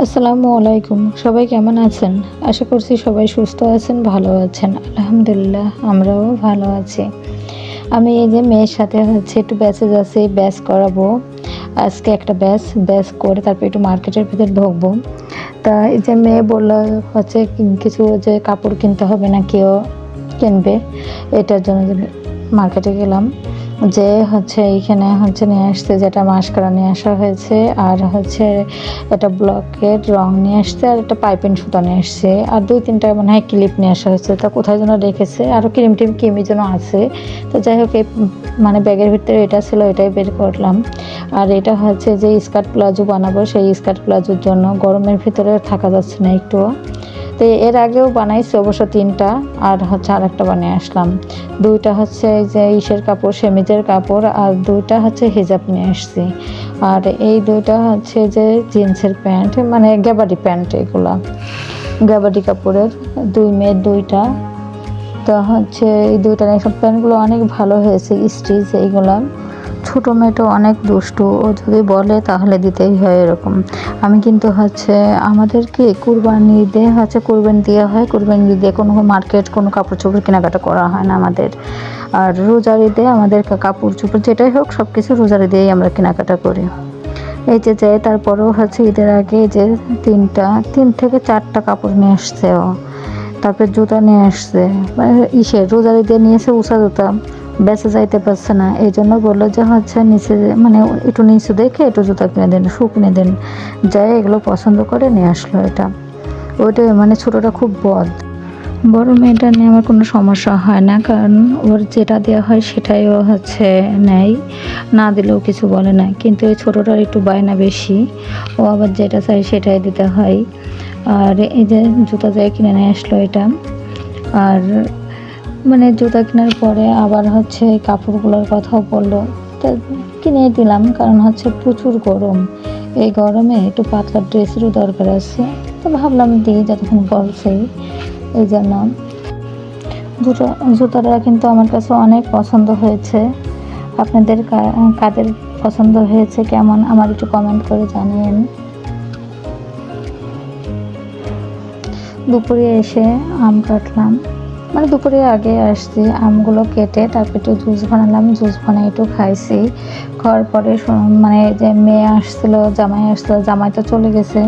আসসালামু আলাইকুম। সবাই কেমন আছেন? আশা করছি সবাই সুস্থ আছেন, ভালো আছেন। আলহামদুলিল্লাহ আমরাও ভালো আছি। আমি এই যে মেয়ের সাথে একটু ব্যাচে যাচ্ছি, ব্যাচ করাবো। আজকে একটা ব্যাচ করে তারপর একটু মার্কেটের ভিতর ঢুকবো। তা এই যে মেয়ে বলল কিছু যে কাপড় কিনতে হবে নাকি ও কিনবে। এটার জন্য যে মার্কেটে গেলাম। এইখানে নিয়ে আসছে যেটা মাস্কারা নিয়ে আসা হয়েছে, আর এটা ব্লকের রং নিয়ে আসছে, আর একটা পাইপিং সুতা নিয়ে আসছে, আর ২-৩টা মনে হয় ক্লিপ নিয়ে আসা হয়েছে। তা কোথায় যেন রেখেছে, আরও ক্রিমি যেন আছে। তো যাই হোক, এই মানে ব্যাগের ভিতরে এটা ছিল, এটাই বের করলাম। আর এটা যে স্কার্ট প্লাজো বানাবো, সেই স্কার্ট প্লাজোর জন্য গরমের ভিতরে থাকা যাচ্ছে না একটুও। তো এর আগেও বানাইছি অবশ্য ৩টা, আর আরেকটা বানিয়ে আসলাম। ২টা এই যে ইসের কাপড়, সেমিজের কাপড়, আর ২টা হিজাব নিয়ে আসছি। আর এই ২টা যে জিন্সের প্যান্ট, মানে গ্যাবার্ডি প্যান্ট, এগুলা গ্যাবার্ডি কাপড়ের। ২ মেয়ের ২টা। তো এই ২টা এইসব প্যান্টগুলো অনেক ভালো হয়েছে, স্টিচ এইগুলা। ছোটো মেয়েটা অনেক দুষ্টু, ও যদি বলে তাহলে দিতেই হয় এরকম। আমি কিন্তু আমাদেরকে কুরবানি ঈদে কুরবানি দেওয়া হয়, কুরবানি ঈদে কোনো মার্কেট, কোনো কাপড় চোপড় কেনাকাটা করা হয় না আমাদের। আর রোজার ঈদে আমাদের কাপড় চোপড় যেটাই হোক সব কিছু রোজার ঈদেই আমরা কেনাকাটা করি। এই যে যাই, তারপরেও ঈদের আগে যে ৩ থেকে 4টা কাপড় নিয়ে আসছে ও। তারপরে জুতা নিয়ে আসছে, মানে রোজার ঈদে নিয়েছে উষা জুতা, বেঁচে যাইতে পারছে না, এই জন্য বললো যে নিচে মানে একটু নিচু দেখে একটু জুতা কিনে দেন, শু কিনে দেন। যাই এগুলো পছন্দ করে নিয়ে আসলো এটা। ওইটাই মানে ছোটোটা খুব বড় মেয়েটা নিয়ে আমার কোনো সমস্যা হয় না, কারণ ওর যেটা দেওয়া হয় সেটাই ও নেয়, না দিলেও কিছু বলে না। কিন্তু এই ছোটোটার একটু বায়না বেশি, ও আবার যেটা চাই সেটাই দিতে হয়। আর এই যে জুতা যাই কিনে নিয়ে আসলো এটা। আর মানে জুতা কেনার পরে আবার কাপড়গুলোর কথাও বললো, তা কিনে দিলাম, কারণ প্রচুর গরম। এই গরমে একটু পাতলা ড্রেসেরও দরকার আছে, তো ভাবলাম দিই যতক্ষণ বলছেই, এই জন্য। জুতাটা কিন্তু আমার কাছে অনেক পছন্দ হয়েছে। আপনাদের কাদের পছন্দ হয়েছে কেমন, আমার একটু কমেন্ট করে জানিয়েন। দুপুরে এসে আম কাটলাম, মানে দুপুরে আগে আসছি, আমগুলো কেটে তারপর একটু জুস বানালাম, জুস বানিয়ে একটু খাইছি। খাওয়ার পরে মানে যে মেয়ে আসছিলো, জামাই তো চলে গেছে,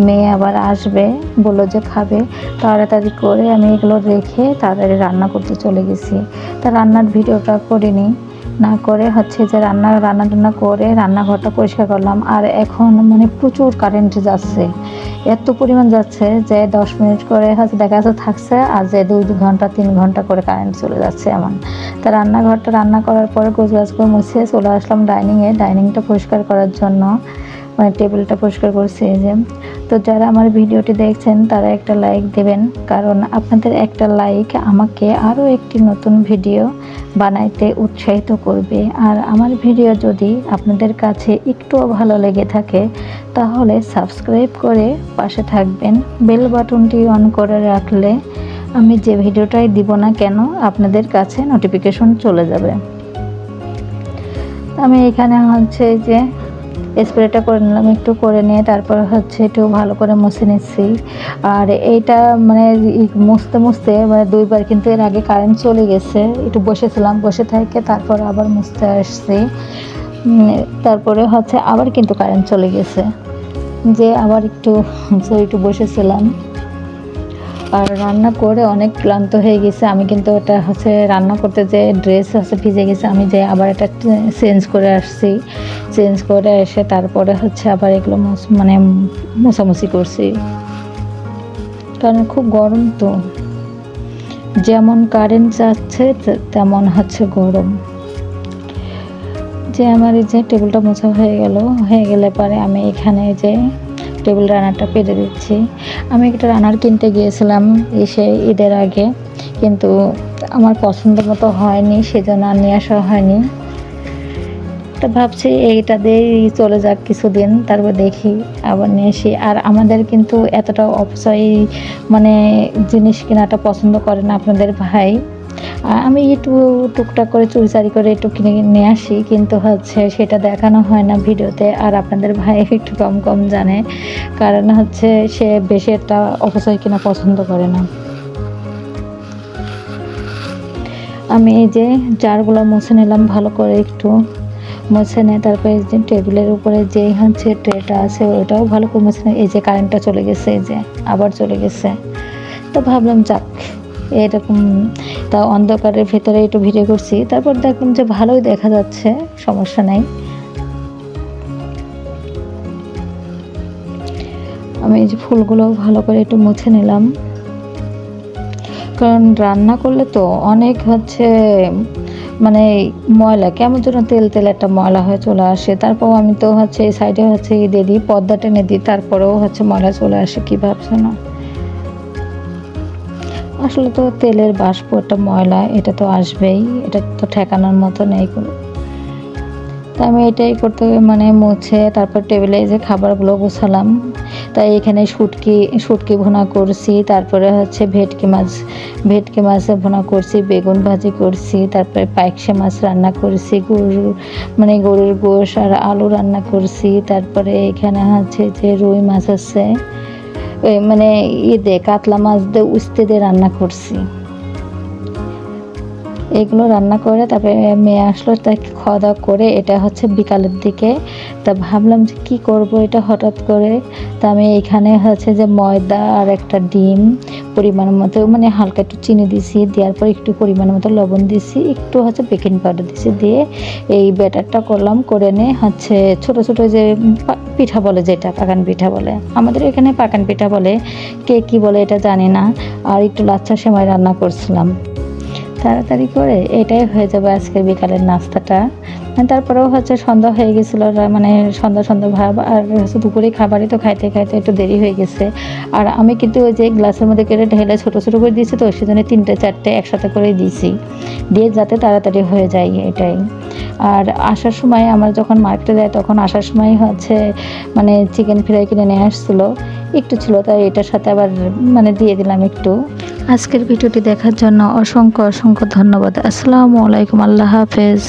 মেয়ে আবার আসবে, বললো যে খাবে। তাড়াতাড়ি করে আমি এগুলো রেখে তাড়াতাড়ি রান্না করতে চলে গেছি। তা রান্নার ভিডিওটা করিনি, না করে যে রান্না টান্না করে রান্নাঘরটা পরিষ্কার করলাম। আর এখন মানে প্রচুর কারেন্ট যাচ্ছে, এত পরিমাণ যাচ্ছে যে 10 মিনিট করে দেখা যাচ্ছে থাকছে, আর যে 2 ঘন্টা 3 ঘন্টা করে কারেন্ট চলে যাচ্ছে এমন। তা রান্নাঘরটা রান্না করার পরে গোছগাছ করে মুছে চলে আসলাম ডাইনিংটা পরিষ্কার করার জন্য, মানে টেবিলটা পরিষ্কার করছি এই যে। তো যারা আমার ভিডিওটি দেখছেন তারা একটা লাইক দেবেন, কারণ আপনাদের একটা লাইক আমাকে আরও একটি নতুন ভিডিও বানাইতে উৎসাহিত করবে। আর আমার ভিডিও যদি আপনাদের কাছে একটুও ভালো লেগে থাকে তাহলে সাবস্ক্রাইব করে পাশে থাকবেন, বেল বাটনটি অন করে রাখলে আমি যে ভিডিওটাই দিব না কেন আপনাদের কাছে নোটিফিকেশন চলে যাবে। আমি এখানে যে স্প্রেটা করে নিলাম, একটু করে নিয়ে তারপর একটু ভালো করে মুছে নিচ্ছি। আর এইটা মানে মুছতে মানে 2বার, কিন্তু এর আগে কারেন্ট চলে গেছে, একটু বসেছিলাম, বসে থেকে তারপর আবার মুছতে আসছি। তারপরে আবার কিন্তু কারেন্ট চলে গেছে, যে আবার একটু বসেছিলাম। আর রান্না করে অনেক ক্লান্ত হয়ে গেছে আমি, কিন্তু এটা রান্না করতে যে ড্রেস ভিজে গেছে, আমি যে আবার এটা চেঞ্জ করে আসছি। চেঞ্জ করে এসে তারপরে আবার এগুলো মানে মোছামুছি করছি, কারণ খুব গরম তো, যেমন কারেন্ট যাচ্ছে তেমন গরম। যে আমার এই যে টেবিলটা মোছা হয়ে গেলে পরে আমি এখানে যে টেবিল রানারটা পেতে দিচ্ছি। আমি একটা রানার কিনতে গিয়েছিলাম ঈদের আগে, কিন্তু আমার পছন্দ মতো হয়নি, সেজন্য আর নিয়ে আসা হয়নি। তো ভাবছি এইটা দিয়েই চলে যাক কিছুদিন, তারপর দেখি আবার নিয়ে আসি। আর আমাদের কিন্তু এতটা অপচয় মানে জিনিস কেনাটা পছন্দ করে না আপনাদের ভাই, আমি একটু টুকটাক করে চুরিচারি করে একটু কিনে নিয়ে আসি, কিন্তু হচ্ছে সেটা দেখানো হয় না ভিডিওতে। আর আপনাদের ভাই একটু কম কম জানে, কারণ হচ্ছে সে বেশি একটা অপচয় কিনা পছন্দ করে না। আমি এই যে জারগুলো মুছে নিলাম ভালো করে, একটু মুছে নিয়ে তারপরে যে টেবিলের উপরে যে হচ্ছে ট্রেটা আছে ওটাও ভালো করে মুছে নিয়ে, এই যে কারেন্টটা চলে গেছে, এই যে আবার চলে গেছে। তো ভাবলাম যাক এরকম, তা অন্ধকারের ভেতরে একটু ভিডিও করছি, তারপর দেখলাম যে ভালোই দেখা যাচ্ছে, সমস্যা নেই। আমি এই যে ফুলগুলো ভালো করে একটু মুছে নিলাম, কারণ রান্না করলে তো অনেক হচ্ছে মানে ময়লা, কেমন যেন তেল তেল একটা ময়লা হয়ে চলে আসে। তারপর আমি তো হচ্ছে এই সাইডে হচ্ছে দিয়ে দিই, পর্দা টেনে দিই, তারপরেও হচ্ছে ময়লা চলে আসে। কী ভাবছো না, আসলে তো তেলের বাষ্প একটা ময়লা, এটা তো আসবেই, এটা তো ঠেকানোর মতো নেই কোনো। তা আমি এটাই করতে মানে মুছে তারপর টেবিলে যে খাবারগুলো গোছালাম। তাই এখানে শুটকি ভুনা করছি, তারপরে হচ্ছে ভেটকি মাছ ভুনা করছি, বেগুন ভাজি করছি, তারপরে পাইকশে মাছ রান্না করছি, গরুর গোশ আর আলু রান্না করছি। তারপরে এখানে হচ্ছে যে রুই মাছ আছে, মানে কাতলা মাছ দিয়ে উস্তে দিয়ে রান্না করছি। এগুলো রান্না করে তারপরে মেয়ে আসলো, তাকে খাওয়া দাওয়া করে, এটা হচ্ছে বিকালের দিকে। তা ভাবলাম যে কী করব এটা হঠাৎ করে। তা আমি এখানে হচ্ছে যে ময়দা আর একটা ডিম পরিমাণ মতো, মানে হালকা একটু চিনি দিছি, দেওয়ার পর একটু পরিমাণ মতো লবণ দিছি, একটু হচ্ছে বেকিং পাউডার দিছি, দিয়ে এই ব্যাটারটা করলাম। করে নিয়ে হচ্ছে ছোট ছোট যে পিঠা বলে, যেটা পাকান পিঠা বলে, আমাদের এখানে পাকান পিঠা বলে, কে কী বলে এটা জানি না। আর একটু লাচ্ছা সেমাই রান্না করছিলাম। তাড়াতাড়ি করে এটাই হয়ে যাবে আজকের বিকালের নাস্তাটা। তারপরেও হচ্ছে সন্ধ্যা হয়ে গেছিলো, মানে সন্ধ্যা সন্ধ্যা ভাব, আর হচ্ছে দুপুরে খাবারই তো খাইতে খাইতে একটু দেরি হয়ে গেছে। আর আমি কিন্তু ওই যে গ্লাসের মধ্যে কেটে ঢেলে ছোটো ছোটো করে দিয়েছি, তো সেজন্য 3টে 4টে একসাথে করে দিয়েছি, দিয়ে যাতে তাড়াতাড়ি হয়ে যায় এটাই। আর আসার সময় আমরা যখন মার্কেটে যাই তখন আসার সময় হচ্ছে মানে চিকেন ফ্রাই কিনে নিয়ে আসছিলো, একটু ছিল, তাই এটার সাথে আবার মানে দিয়ে দিলাম একটু। আজকের ভিডিওটি দেখার জন্য অসংখ্য অসংখ্য ধন্যবাদ। আসসালামু আলাইকুম, আল্লাহ হাফেজ।